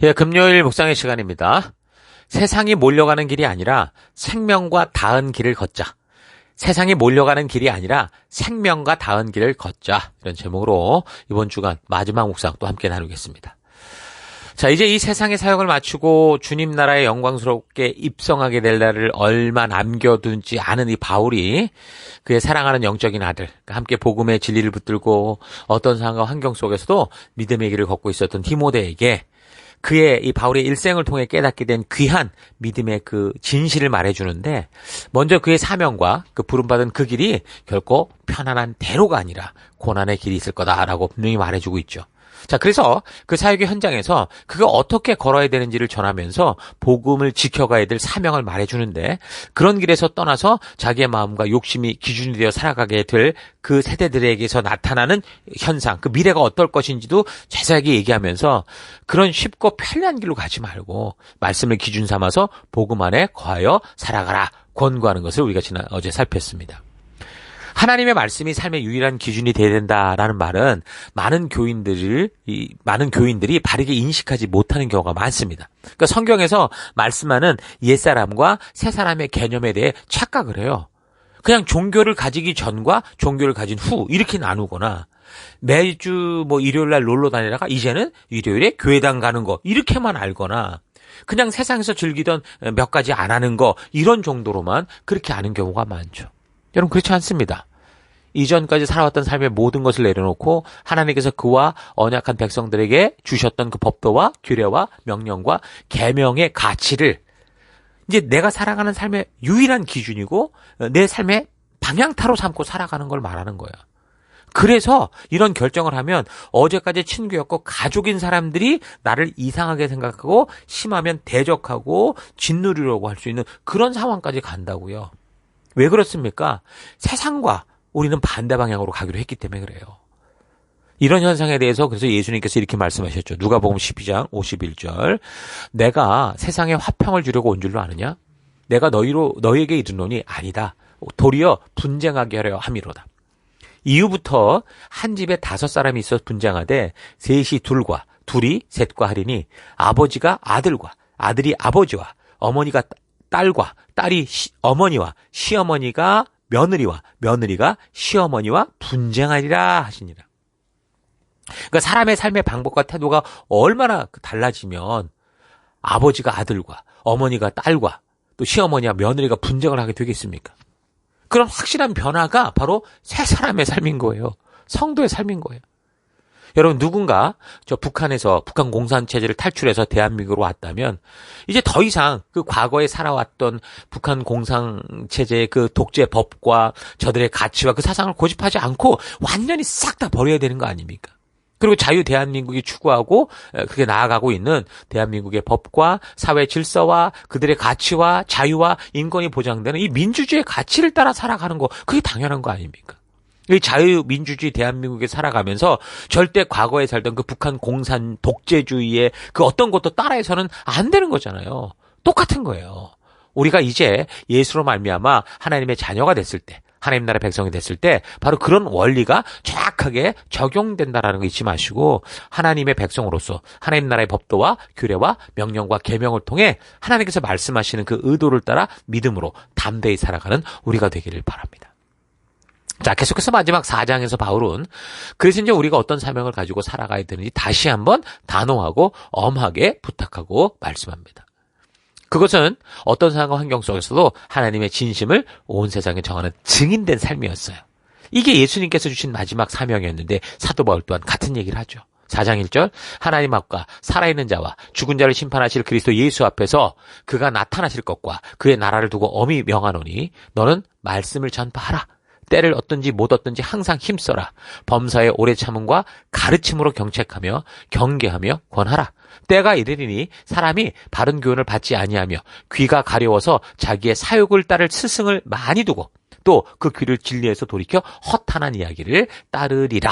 예, 금요일 묵상의 시간입니다. 세상이 몰려가는 길이 아니라 생명과 닿은 길을 걷자. 세상이 몰려가는 길이 아니라 생명과 닿은 길을 걷자. 이런 제목으로 이번 주간 마지막 묵상 또 함께 나누겠습니다. 자, 이제 이 세상의 사역을 마치고 주님 나라에 영광스럽게 입성하게 될 날을 얼마 남겨두지 않은 이 바울이 그의 사랑하는 영적인 아들, 함께 복음의 진리를 붙들고 어떤 상황과 환경 속에서도 믿음의 길을 걷고 있었던 디모데에게 그의 이 바울의 일생을 통해 깨닫게 된 귀한 믿음의 그 진실을 말해주는데, 먼저 그의 사명과 그 부름받은 그 길이 결코 편안한 대로가 아니라 고난의 길이 있을 거다라고 분명히 말해주고 있죠. 자, 그래서 그 사역의 현장에서 그가 어떻게 걸어야 되는지를 전하면서 복음을 지켜가야 될 사명을 말해주는데, 그런 길에서 떠나서 자기의 마음과 욕심이 기준이 되어 살아가게 될 그 세대들에게서 나타나는 현상, 그 미래가 어떨 것인지도 자세하게 얘기하면서 그런 쉽고 편리한 길로 가지 말고 말씀을 기준 삼아서 복음 안에 거하여 살아가라 권고하는 것을 우리가 어제 살폈습니다. 하나님의 말씀이 삶의 유일한 기준이 되어야 된다라는 말은 많은 교인들이 바르게 인식하지 못하는 경우가 많습니다. 그러니까 성경에서 말씀하는 옛사람과 새사람의 개념에 대해 착각을 해요. 그냥 종교를 가지기 전과 종교를 가진 후 이렇게 나누거나, 매주 일요일 날 놀러 다니다가 이제는 일요일에 교회당 가는 거 이렇게만 알거나, 그냥 세상에서 즐기던 몇 가지 안 하는 거 이런 정도로만 그렇게 아는 경우가 많죠. 여러분, 그렇지 않습니다. 이전까지 살아왔던 삶의 모든 것을 내려놓고 하나님께서 그와 언약한 백성들에게 주셨던 그 법도와 규례와 명령과 계명의 가치를 이제 내가 살아가는 삶의 유일한 기준이고 내 삶의 방향타로 삼고 살아가는 걸 말하는 거야. 그래서 이런 결정을 하면 어제까지 친구였고 가족인 사람들이 나를 이상하게 생각하고 심하면 대적하고 짓누르려고 할 수 있는 그런 상황까지 간다고요. 왜 그렇습니까? 세상과 우리는 반대 방향으로 가기로 했기 때문에 그래요. 이런 현상에 대해서 그래서 예수님께서 이렇게 말씀하셨죠. 누가복음 12장 51절. 내가 세상에 화평을 주려고 온 줄로 아느냐? 내가 너희에게 이르노니 아니다. 도리어 분쟁하게 하려 함이로다. 이후부터 한 집에 5사람이 있어 분쟁하되 셋이 둘과 둘이 셋과 하리니 아버지가 아들과 아들이 아버지와 어머니가 딸과 딸이 어머니와 시어머니가 며느리와 며느리가 시어머니와 분쟁하리라 하시니라. 그러니까 사람의 삶의 방법과 태도가 얼마나 달라지면 아버지가 아들과 어머니가 딸과 또 시어머니와 며느리가 분쟁을 하게 되겠습니까? 그런 확실한 변화가 바로 새 사람의 삶인 거예요. 성도의 삶인 거예요. 여러분, 누군가 북한에서 북한 공산체제를 탈출해서 대한민국으로 왔다면 이제 더 이상 그 과거에 살아왔던 북한 공산체제의 그 독재법과 저들의 가치와 그 사상을 고집하지 않고 완전히 싹 다 버려야 되는 거 아닙니까? 그리고 자유 대한민국이 추구하고 그게 나아가고 있는 대한민국의 법과 사회 질서와 그들의 가치와 자유와 인권이 보장되는 이 민주주의의 가치를 따라 살아가는 거, 그게 당연한 거 아닙니까? 이 자유민주주의 대한민국에 살아가면서 절대 과거에 살던 그 북한 공산 독재주의의 그 어떤 것도 따라해서는 안 되는 거잖아요. 똑같은 거예요. 우리가 이제 예수로 말미암아 하나님의 자녀가 됐을 때, 하나님 나라 백성이 됐을 때 바로 그런 원리가 정확하게 적용된다라는 거 잊지 마시고, 하나님의 백성으로서 하나님 나라의 법도와 규례와 명령과 계명을 통해 하나님께서 말씀하시는 그 의도를 따라 믿음으로 담대히 살아가는 우리가 되기를 바랍니다. 자, 계속해서 마지막 4장에서 바울은 그래서 이제 우리가 어떤 사명을 가지고 살아가야 되는지 다시 한번 단호하고 엄하게 부탁하고 말씀합니다. 그것은 어떤 상황과 환경 속에서도 하나님의 진심을 온 세상에 정하는 증인된 삶이었어요. 이게 예수님께서 주신 마지막 사명이었는데 사도 바울 또한 같은 얘기를 하죠. 4장 1절. 하나님 앞과 살아있는 자와 죽은 자를 심판하실 그리스도 예수 앞에서 그가 나타나실 것과 그의 나라를 두고 엄히 명하노니 너는 말씀을 전파하라. 때를 얻든지 못 얻든지 항상 힘써라. 범사의 오래 참음과 가르침으로 경책하며 경계하며 권하라. 때가 이르리니 사람이 바른 교훈을 받지 아니하며 귀가 가려워서 자기의 사욕을 따를 스승을 많이 두고 또 그 귀를 진리에서 돌이켜 허탄한 이야기를 따르리라.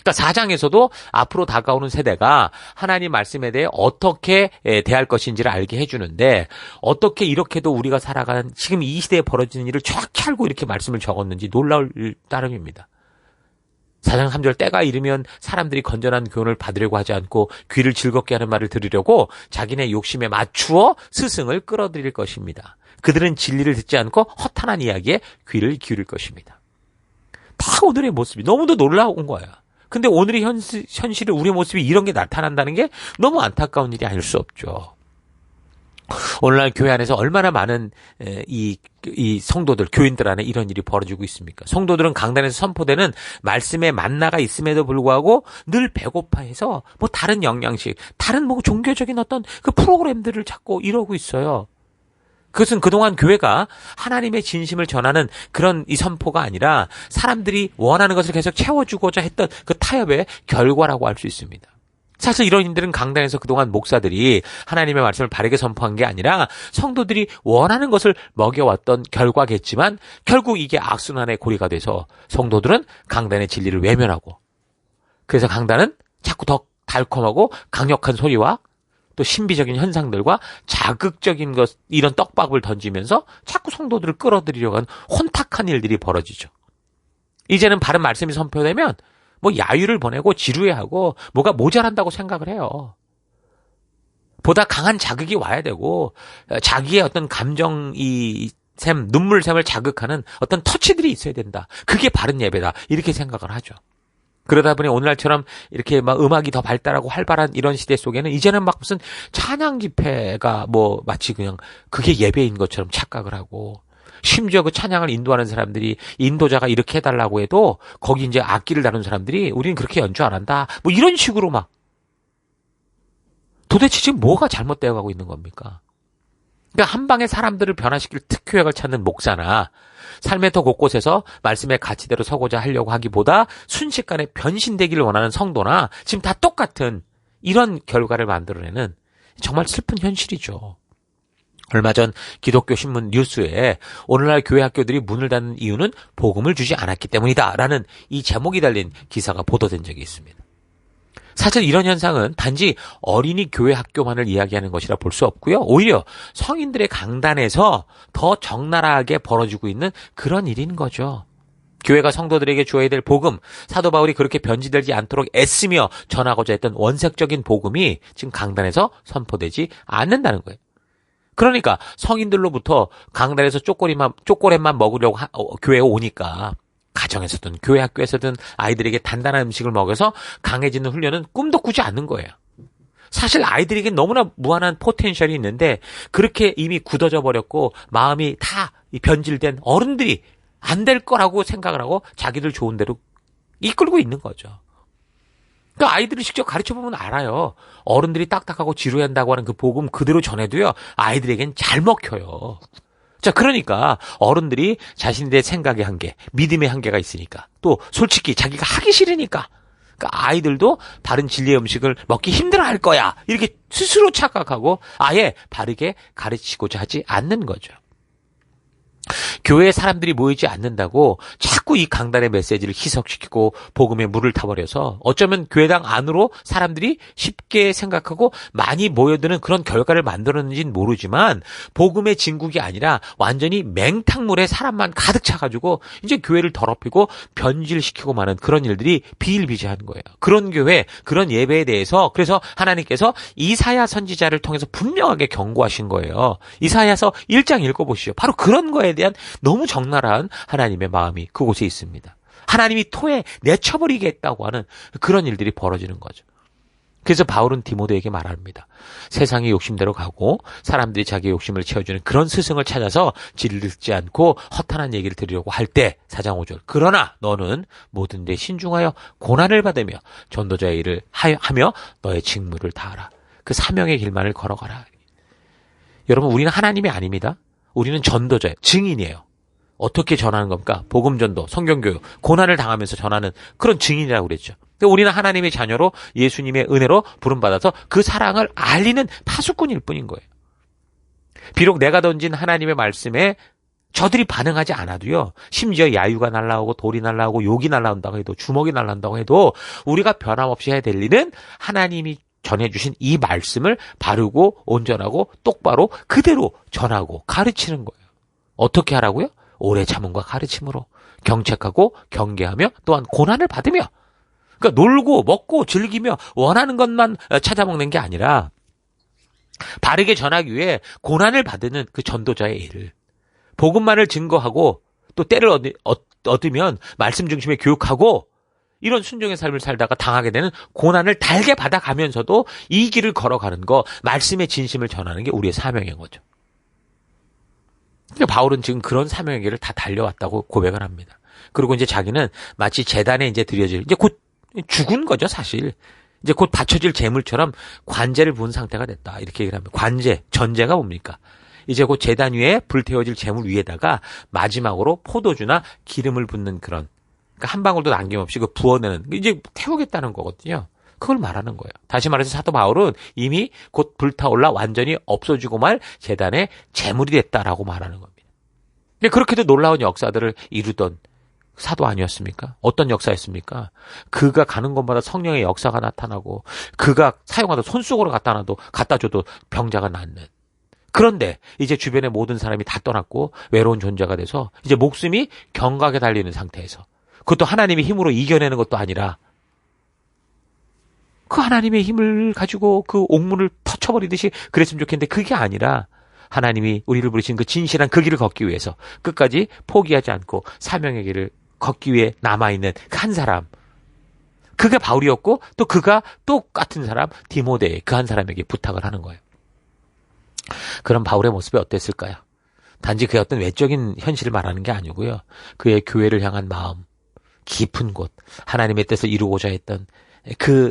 그러니까 4장에서도 앞으로 다가오는 세대가 하나님 말씀에 대해 어떻게 대할 것인지를 알게 해주는데, 어떻게 이렇게도 우리가 살아가는 지금 이 시대에 벌어지는 일을 정확히 알고 이렇게 말씀을 적었는지 놀라울 따름입니다. 4장 3절 때가 이르면 사람들이 건전한 교훈을 받으려고 하지 않고 귀를 즐겁게 하는 말을 들으려고 자기네 욕심에 맞추어 스승을 끌어들일 것입니다. 그들은 진리를 듣지 않고 허탄한 이야기에 귀를 기울일 것입니다. 다 오늘의 모습이 너무도 놀라운 거야. 근데 오늘의 현실에 우리의 모습이 이런 게 나타난다는 게 너무 안타까운 일이 아닐 수 없죠. 오늘날 교회 안에서 얼마나 많은 이 성도들, 교인들 안에 이런 일이 벌어지고 있습니까? 성도들은 강단에서 선포되는 말씀의 만나가 있음에도 불구하고 늘 배고파해서 뭐 다른 영양식, 다른 뭐 종교적인 어떤 그 프로그램들을 찾고 이러고 있어요. 그것은 그동안 교회가 하나님의 진심을 전하는 그런 이 선포가 아니라 사람들이 원하는 것을 계속 채워주고자 했던 그 타협의 결과라고 할 수 있습니다. 사실 이런 일들은 강단에서 그동안 목사들이 하나님의 말씀을 바르게 선포한 게 아니라 성도들이 원하는 것을 먹여왔던 결과겠지만 결국 이게 악순환의 고리가 돼서 성도들은 강단의 진리를 외면하고 그래서 강단은 자꾸 더 달콤하고 강력한 소리와 또 신비적인 현상들과 자극적인 것 이런 떡밥을 던지면서 자꾸 성도들을 끌어들이려고 하는 혼탁한 일들이 벌어지죠. 이제는 바른 말씀이 선포되면 뭐 야유를 보내고 지루해하고 뭐가 모자란다고 생각을 해요. 보다 강한 자극이 와야 되고 자기의 어떤 눈물샘을 자극하는 어떤 터치들이 있어야 된다. 그게 바른 예배다. 이렇게 생각을 하죠. 그러다 보니 오늘날처럼 이렇게 막 음악이 더 발달하고 활발한 이런 시대 속에는 이제는 막 무슨 찬양 집회가 뭐 마치 그냥 그게 예배인 것처럼 착각을 하고 심지어 그 찬양을 인도하는 사람들이 인도자가 이렇게 해달라고 해도 거기 이제 악기를 다루는 사람들이 우리는 그렇게 연주 안 한다. 뭐 이런 식으로 막 도대체 지금 뭐가 잘못되어 가고 있는 겁니까? 그러니까 한 방에 사람들을 변화시킬 특효약을 찾는 목사나 삶의 더 곳곳에서 말씀의 가치대로 서고자 하려고 하기보다 순식간에 변신되기를 원하는 성도나 지금 다 똑같은 이런 결과를 만들어내는 정말 슬픈 현실이죠. 얼마 전 기독교 신문 뉴스에 오늘날 교회 학교들이 문을 닫는 이유는 복음을 주지 않았기 때문이다 라는 이 제목이 달린 기사가 보도된 적이 있습니다. 사실 이런 현상은 단지 어린이 교회 학교만을 이야기하는 것이라 볼 수 없고요. 오히려 성인들의 강단에서 더 적나라하게 벌어지고 있는 그런 일인 거죠. 교회가 성도들에게 주어야 될 복음, 사도 바울이 그렇게 변질되지 않도록 애쓰며 전하고자 했던 원색적인 복음이 지금 강단에서 선포되지 않는다는 거예요. 그러니까 성인들로부터 강단에서 초콜릿만 먹으려고 교회에 오니까 가정에서든 교회 학교에서든 아이들에게 단단한 음식을 먹여서 강해지는 훈련은 꿈도 꾸지 않는 거예요. 사실 아이들에게 너무나 무한한 포텐셜이 있는데 그렇게 이미 굳어져 버렸고 마음이 다 변질된 어른들이 안 될 거라고 생각을 하고 자기들 좋은 대로 이끌고 있는 거죠. 그러니까 아이들을 직접 가르쳐보면 알아요. 어른들이 딱딱하고 지루한다고 하는 그 복음 그대로 전해도요. 아이들에겐 잘 먹혀요. 자, 그러니까 어른들이 자신들의 생각의 한계, 믿음의 한계가 있으니까 또 솔직히 자기가 하기 싫으니까 그러니까 아이들도 바른 진리의 음식을 먹기 힘들어할 거야. 이렇게 스스로 착각하고 아예 바르게 가르치고자 하지 않는 거죠. 교회에 사람들이 모이지 않는다고 자꾸 이 강단의 메시지를 희석시키고 복음에 물을 타버려서 어쩌면 교회당 안으로 사람들이 쉽게 생각하고 많이 모여드는 그런 결과를 만들었는지는 모르지만 복음의 진국이 아니라 완전히 맹탕물에 사람만 가득 차가지고 이제 교회를 더럽히고 변질시키고 마는 그런 일들이 비일비재한 거예요. 그런 교회, 그런 예배에 대해서 그래서 하나님께서 이사야 선지자를 통해서 분명하게 경고하신 거예요. 이사야서 1장 읽어보시죠. 바로 그런 거에 대한 너무 적나라한 하나님의 마음이 그곳에 있습니다. 하나님이 토에 내쳐버리겠다고 하는 그런 일들이 벌어지는 거죠. 그래서 바울은 디모데에게 말합니다. 세상의 욕심대로 가고 사람들이 자기의 욕심을 채워주는 그런 스승을 찾아서 진리를 듣지 않고 허탄한 얘기를 들으려고 할 때 4장 5절 그러나 너는 모든 데 신중하여 고난을 받으며 전도자의 일을 하며 너의 직무를 다하라. 그 사명의 길만을 걸어가라. 여러분 우리는 하나님이 아닙니다. 우리는 전도자예요. 증인이에요. 어떻게 전하는 겁니까? 복음전도, 성경교육, 고난을 당하면서 전하는 그런 증인이라고 그랬죠. 우리는 하나님의 자녀로 예수님의 은혜로 부름받아서 그 사랑을 알리는 파수꾼일 뿐인 거예요. 비록 내가 던진 하나님의 말씀에 저들이 반응하지 않아도요. 심지어 야유가 날라오고 돌이 날라오고 욕이 날라온다고 해도 주먹이 날라온다고 해도 우리가 변함없이 해야 될 일은 하나님이 전해주신 이 말씀을 바르고 온전하고 똑바로 그대로 전하고 가르치는 거예요. 어떻게 하라고요? 오래 참음과 가르침으로 경책하고 경계하며 또한 고난을 받으며 그러니까 놀고 먹고 즐기며 원하는 것만 찾아먹는 게 아니라 바르게 전하기 위해 고난을 받는 그 전도자의 일을 복음만을 증거하고 또 때를 얻으면 말씀 중심의 교육하고 이런 순종의 삶을 살다가 당하게 되는 고난을 달게 받아가면서도 이 길을 걸어가는 거 말씀의 진심을 전하는 게 우리의 사명인 거죠. 그러니까 바울은 지금 그런 사명의 길을 다 달려왔다고 고백을 합니다. 그리고 이제 자기는 마치 제단에 이제 드려질 이제 곧 죽은 거죠, 사실. 이제 곧 바쳐질 제물처럼 관제를 부은 상태가 됐다. 이렇게 얘기를 합니다. 관제, 전제가 뭡니까? 이제 곧 제단 위에 불태워질 제물 위에다가 마지막으로 포도주나 기름을 붓는 그런 그러니까 한 방울도 남김없이 그 부어내는 이제 태우겠다는 거거든요. 그걸 말하는 거예요. 다시 말해서 사도 바울은 이미 곧 불타올라 완전히 없어지고 말 제단의 제물이 됐다라고 말하는 겁니다. 근데 그렇게도 놀라운 역사들을 이루던 사도 아니었습니까? 어떤 역사였습니까? 그가 가는 곳마다 성령의 역사가 나타나고 그가 사용하던 손수건을 갖다 줘도 병자가 낫는. 그런데 이제 주변의 모든 사람이 다 떠났고 외로운 존재가 돼서 이제 목숨이 경각에 달리는 상태에서 그것도 하나님의 힘으로 이겨내는 것도 아니라 그 하나님의 힘을 가지고 그 옥문을 터쳐버리듯이 그랬으면 좋겠는데 그게 아니라 하나님이 우리를 부르신 그 진실한 그 길을 걷기 위해서 끝까지 포기하지 않고 사명의 길을 걷기 위해 남아있는 한 사람 그게 바울이었고 또 그가 똑같은 사람 디모데 그 한 사람에게 부탁을 하는 거예요. 그런 바울의 모습이 어땠을까요? 단지 그의 어떤 외적인 현실을 말하는 게 아니고요. 그의 교회를 향한 마음 깊은 곳 하나님의 뜻을 이루고자 했던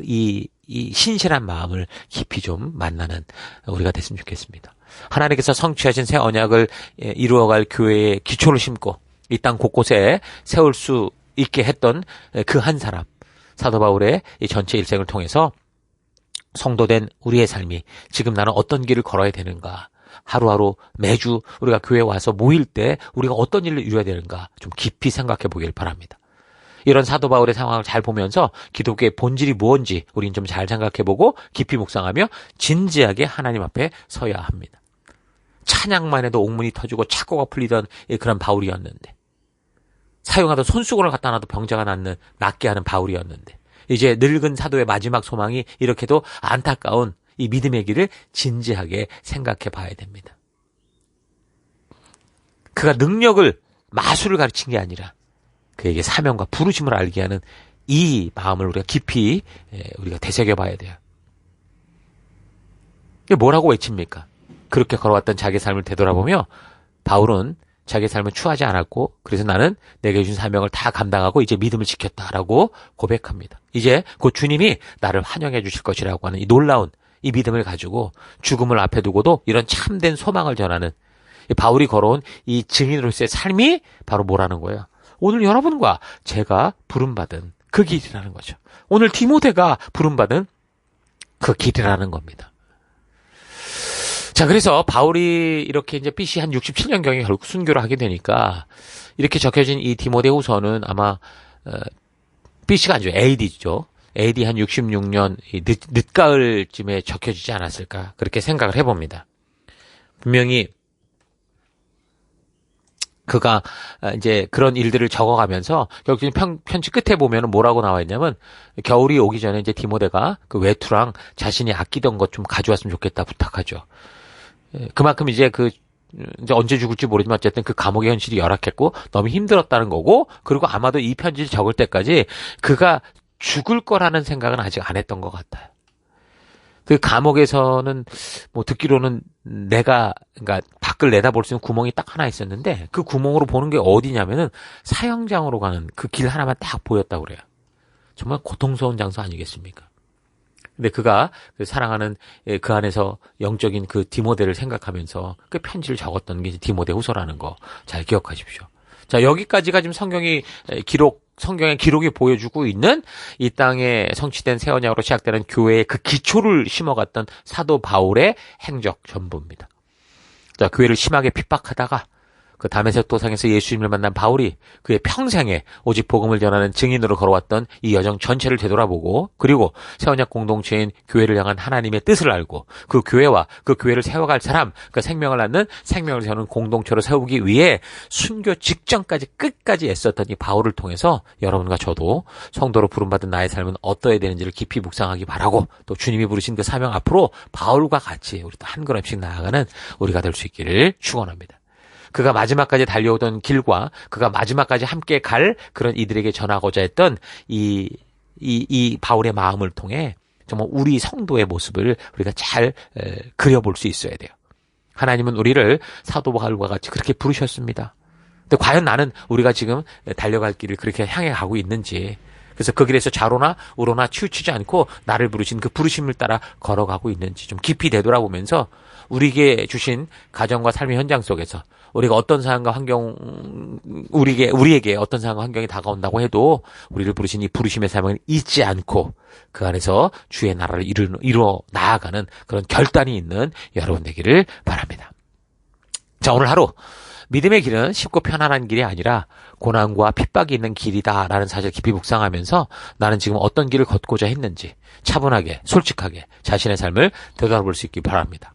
이 신실한 마음을 깊이 좀 만나는 우리가 됐으면 좋겠습니다. 하나님께서 성취하신 새 언약을 이루어갈 교회의 기초를 심고 이 땅 곳곳에 세울 수 있게 했던 그 한 사람 사도 바울의 이 전체 일생을 통해서 성도된 우리의 삶이 지금 나는 어떤 길을 걸어야 되는가 하루하루 매주 우리가 교회에 와서 모일 때 우리가 어떤 일을 이루어야 되는가 좀 깊이 생각해 보길 바랍니다. 이런 사도 바울의 상황을 잘 보면서 기독교의 본질이 무엇인지 우리는 좀 잘 생각해보고 깊이 묵상하며 진지하게 하나님 앞에 서야 합니다. 찬양만 해도 옥문이 터지고 착고가 풀리던 그런 바울이었는데 사용하던 손수건을 갖다 놔도 병자가 낫게 하는 바울이었는데 이제 늙은 사도의 마지막 소망이 이렇게도 안타까운 이 믿음의 길을 진지하게 생각해 봐야 됩니다. 그가 능력을 마술을 가르친 게 아니라 그에게 사명과 부르심을 알게 하는 이 마음을 우리가 깊이 우리가 되새겨 봐야 돼요. 이게 뭐라고 외칩니까? 그렇게 걸어왔던 자기 삶을 되돌아보며 바울은 자기 삶을 추하지 않았고 그래서 나는 내게 주신 사명을 다 감당하고 이제 믿음을 지켰다라고 고백합니다. 이제 곧 주님이 나를 환영해 주실 것이라고 하는 이 놀라운 이 믿음을 가지고 죽음을 앞에 두고도 이런 참된 소망을 전하는 바울이 걸어온 이 증인으로서의 삶이 바로 뭐라는 거예요? 오늘 여러분과 제가 부름받은 그 길이라는 거죠. 오늘 디모데가 부름받은 그 길이라는 겁니다. 자, 그래서 바울이 이렇게 이제 BC 한 67년경에 결국 순교를 하게 되니까 이렇게 적혀진 이 디모데 후서는 아마 BC가 아니죠. AD죠. AD 한 66년 늦가을쯤에 적혀지지 않았을까 그렇게 생각을 해봅니다. 분명히 그가 이제 그런 일들을 적어가면서 결국 편지 끝에 보면은 뭐라고 나와 있냐면 겨울이 오기 전에 이제 디모데가 그 외투랑 자신이 아끼던 것 좀 가져왔으면 좋겠다 부탁하죠. 그만큼 이제 이제 언제 죽을지 모르지만 어쨌든 그 감옥의 현실이 열악했고 너무 힘들었다는 거고 그리고 아마도 이 편지를 적을 때까지 그가 죽을 거라는 생각은 아직 안 했던 것 같아요. 그 감옥에서는 뭐 듣기로는 그러니까 밖을 내다볼 수 있는 구멍이 딱 하나 있었는데 그 구멍으로 보는 게 어디냐면은 사형장으로 가는 그 길 하나만 딱 보였다고 그래요. 정말 고통스러운 장소 아니겠습니까? 근데 그가 사랑하는 그 안에서 영적인 그 디모데를 생각하면서 그 편지를 적었던 게 디모데 후서라는 거 잘 기억하십시오. 자, 여기까지가 지금 성경의 기록이 보여주고 있는 이 땅에 성취된 새 언약으로 시작되는 교회의 그 기초를 심어갔던 사도 바울의 행적 전부입니다. 자, 교회를 심하게 핍박하다가 그 다메섹 도상에서 예수님을 만난 바울이 그의 평생에 오직 복음을 전하는 증인으로 걸어왔던 이 여정 전체를 되돌아보고, 그리고 새언약 공동체인 교회를 향한 하나님의 뜻을 알고 그 교회와 그 교회를 세워갈 사람, 그 생명을 낳는 생명을 세우는 공동체로 세우기 위해 순교 직전까지 끝까지 애썼던 이 바울을 통해서 여러분과 저도 성도로 부름받은 나의 삶은 어떠해야 되는지를 깊이 묵상하기 바라고, 또 주님이 부르신 그 사명 앞으로 바울과 같이 우리 또 한 걸음씩 나아가는 우리가 될 수 있기를 축원합니다. 그가 마지막까지 달려오던 길과 그가 마지막까지 함께 갈 그런 이들에게 전하고자 했던 이 바울의 마음을 통해 정말 우리 성도의 모습을 우리가 잘 그려볼 수 있어야 돼요. 하나님은 우리를 사도 바울과 같이 그렇게 부르셨습니다. 근데 과연 나는 우리가 지금 달려갈 길을 그렇게 향해 가고 있는지, 그래서 그 길에서 좌로나 우로나 치우치지 않고 나를 부르신 그 부르심을 따라 걸어가고 있는지 좀 깊이 되돌아보면서 우리에게 주신 가정과 삶의 현장 속에서 우리가 어떤 상황과 우리에게 어떤 상황과 환경이 다가온다고 해도 우리를 부르신 이 부르심의 삶을 잊지 않고 그 안에서 주의 나라를 이루어 나아가는 그런 결단이 있는 여러분 되기를 바랍니다. 자, 오늘 하루 믿음의 길은 쉽고 편안한 길이 아니라 고난과 핍박이 있는 길이다라는 사실을 깊이 묵상하면서 나는 지금 어떤 길을 걷고자 했는지 차분하게 솔직하게 자신의 삶을 되돌아볼 수 있기 바랍니다.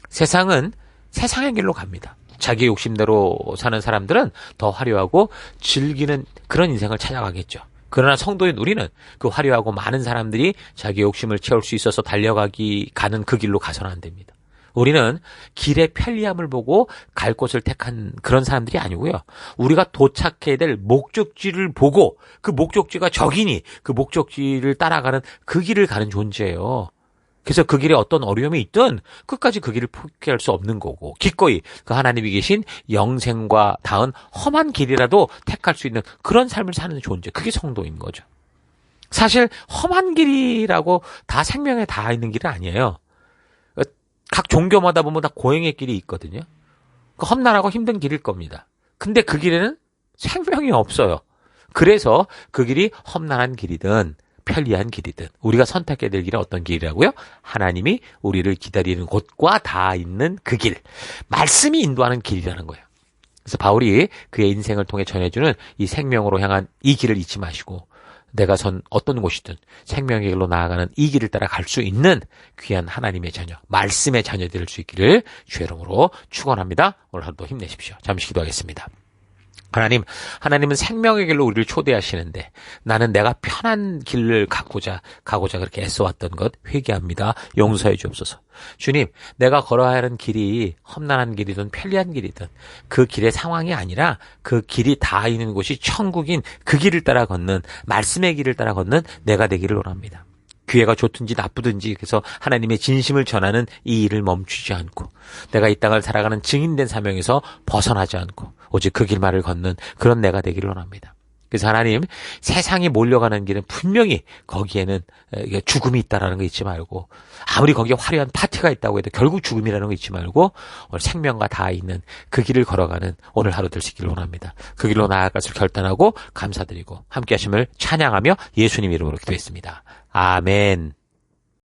세상은 세상의 길로 갑니다. 자기 욕심대로 사는 사람들은 더 화려하고 즐기는 그런 인생을 찾아가겠죠. 그러나 성도인 우리는 그 화려하고 많은 사람들이 자기 욕심을 채울 수 있어서 가는 그 길로 가서는 안 됩니다. 우리는 길의 편리함을 보고 갈 곳을 택한 그런 사람들이 아니고요. 우리가 도착해야 될 목적지를 보고 그 목적지가 적이니 그 목적지를 따라가는 그 길을 가는 존재예요. 그래서 그 길에 어떤 어려움이 있든 끝까지 그 길을 포기할 수 없는 거고, 기꺼이 그 하나님이 계신 영생과 닿은 험한 길이라도 택할 수 있는 그런 삶을 사는 존재, 그게 성도인 거죠. 사실 험한 길이라고 다 생명에 닿아 있는 길은 아니에요. 각 종교마다 보면 다 고행의 길이 있거든요. 험난하고 힘든 길일 겁니다. 근데 그 길에는 생명이 없어요. 그래서 그 길이 험난한 길이든 편리한 길이든 우리가 선택해야 될 길은 어떤 길이라고요? 하나님이 우리를 기다리는 곳과 다 있는 그 길, 말씀이 인도하는 길이라는 거예요. 그래서 바울이 그의 인생을 통해 전해주는 이 생명으로 향한 이 길을 잊지 마시고 내가 선 어떤 곳이든 생명의 길로 나아가는 이 길을 따라 갈 수 있는 귀한 하나님의 자녀, 말씀의 자녀 될 수 있기를 주의 이름으로 축원합니다. 오늘 하루도 힘내십시오. 잠시 기도하겠습니다. 하나님은 생명의 길로 우리를 초대하시는데 나는 내가 편한 길을 가고자 그렇게 애써왔던 것 회개합니다. 용서해 주옵소서. 주님, 내가 걸어야 하는 길이 험난한 길이든 편리한 길이든 그 길의 상황이 아니라 그 길이 닿아 있는 곳이 천국인 그 길을 따라 걷는, 말씀의 길을 따라 걷는 내가 되기를 원합니다. 기회가 좋든지 나쁘든지 그래서 하나님의 진심을 전하는 이 일을 멈추지 않고 내가 이 땅을 살아가는 증인된 사명에서 벗어나지 않고 오직 그 길만을 걷는 그런 내가 되기를 원합니다. 그래서 하나님, 세상이 몰려가는 길은 분명히 거기에는 죽음이 있다라는 거 잊지 말고, 아무리 거기에 화려한 파티가 있다고 해도 결국 죽음이라는 거 잊지 말고 오늘 생명과 다 있는 그 길을 걸어가는 오늘 하루 될 수 있기를 원합니다. 그 길로 나아갈 것을 결단하고 감사드리고 함께 하심을 찬양하며 예수님 이름으로 기도했습니다. 아멘.